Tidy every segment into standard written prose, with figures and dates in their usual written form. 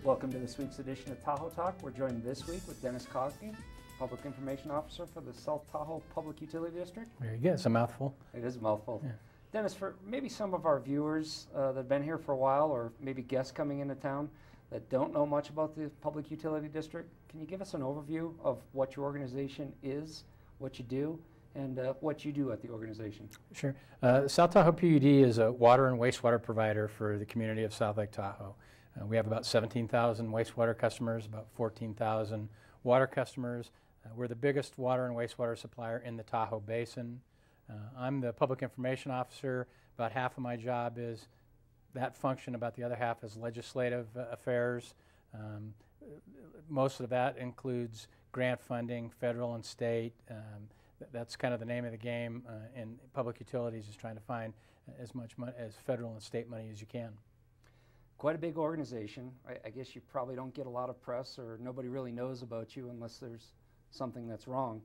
Welcome to this week's edition of Tahoe Talk. We're joined this week with Dennis Cosby, Public Information Officer for the South Tahoe Public Utility District. Very good. It's a mouthful. It is a mouthful. Yeah. Dennis, for maybe some of our viewers that have been here for a while, or maybe guests coming into town that don't know much about the Public Utility District, can you give us an overview of what your organization is, what you do, and what you do at the organization? Sure. South Tahoe PUD is a water and wastewater provider for the community of South Lake Tahoe. We have about 17,000 wastewater customers, about 14,000 water customers. We're the biggest water and wastewater supplier in the Tahoe Basin. I'm the Public Information Officer. About half of my job is that function, about the other half is legislative affairs. Most of that includes grant funding, federal and state. That's kind of the name of the game in public utilities, is trying to find as much money, as federal and state money as you can. Quite a big organization. I guess you probably don't get a lot of press, or nobody really knows about you unless there's something that's wrong.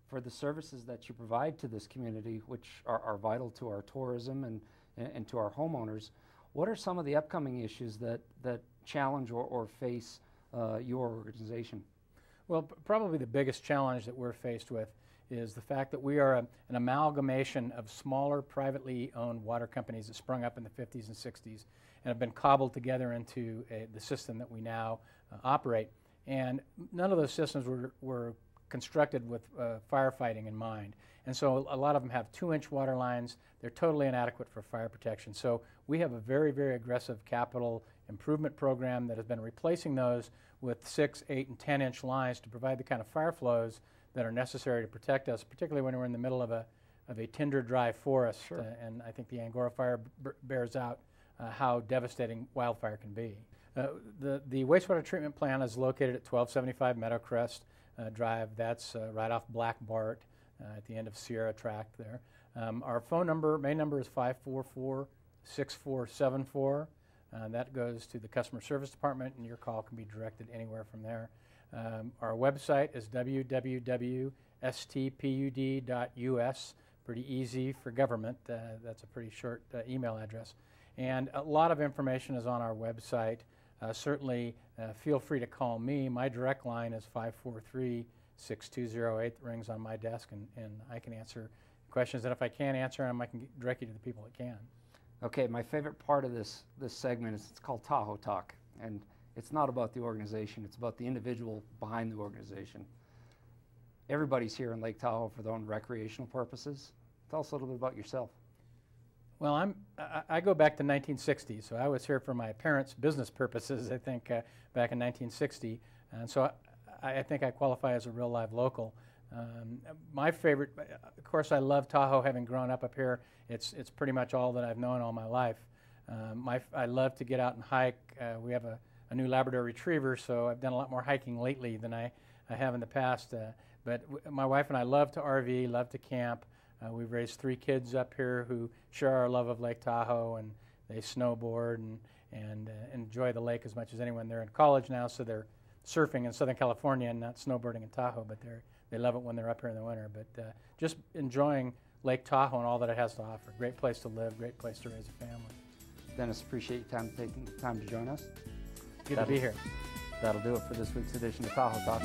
For the services that you provide to this community, which are vital to our tourism and to our homeowners, what are some of the upcoming issues that challenge or face your organization? Well, probably the biggest challenge that we're faced with is the fact that we are an amalgamation of smaller privately owned water companies that sprung up in the 50s and 60s and have been cobbled together into the system that we now operate. And none of those systems were constructed with firefighting in mind. And so a lot of them have 2-inch water lines. They're totally inadequate for fire protection. So we have a very, very aggressive capital improvement program that has been replacing those with 6, 8, and 10-inch lines to provide the kind of fire flows that are necessary to protect us, particularly when we're in the middle of a tinder dry forest. Sure. And I think the Angora fire bears out how devastating wildfire can be. The wastewater treatment plant is located at 1275 Meadowcrest Drive. That's right off Black Bart at the end of Sierra Tract there. Our phone number, main number, is 544-6474. That goes to the customer service department, and your call can be directed anywhere from there. Our website is www.stpud.us. Pretty easy for government. That's a pretty short email address. And a lot of information is on our website. Certainly feel free to call me. My direct line is 543-6208. That rings on my desk, and I can answer questions. And if I can't answer them, I can direct you to the people that can. Okay, my favorite part of this segment is it's called Tahoe Talk. And it's not about the organization, it's about the individual behind the organization. Everybody's here in Lake Tahoe for their own recreational purposes. Tell us a little bit about yourself. Well, I go back to 1960, so I was here for my parents' business purposes, I think, back in 1960. And so I think I qualify as a real live local. My favorite, of course, I love Tahoe, having grown up here. It's pretty much all that I've known all my life. I love to get out and hike. We have a new Labrador Retriever, so I've done a lot more hiking lately than I have in the past. But my wife and I love to RV, love to camp. We've raised 3 kids up here who share our love of Lake Tahoe, and they snowboard and enjoy the lake as much as anyone. They're in college now, so they're surfing in Southern California and not snowboarding in Tahoe, but they love it when they're up here in the winter. But just enjoying Lake Tahoe and all that it has to offer. Great place to live, great place to raise a family. Dennis, appreciate your taking the time to join us. Good to be here. That'll do it for this week's edition of Tahoe Talk.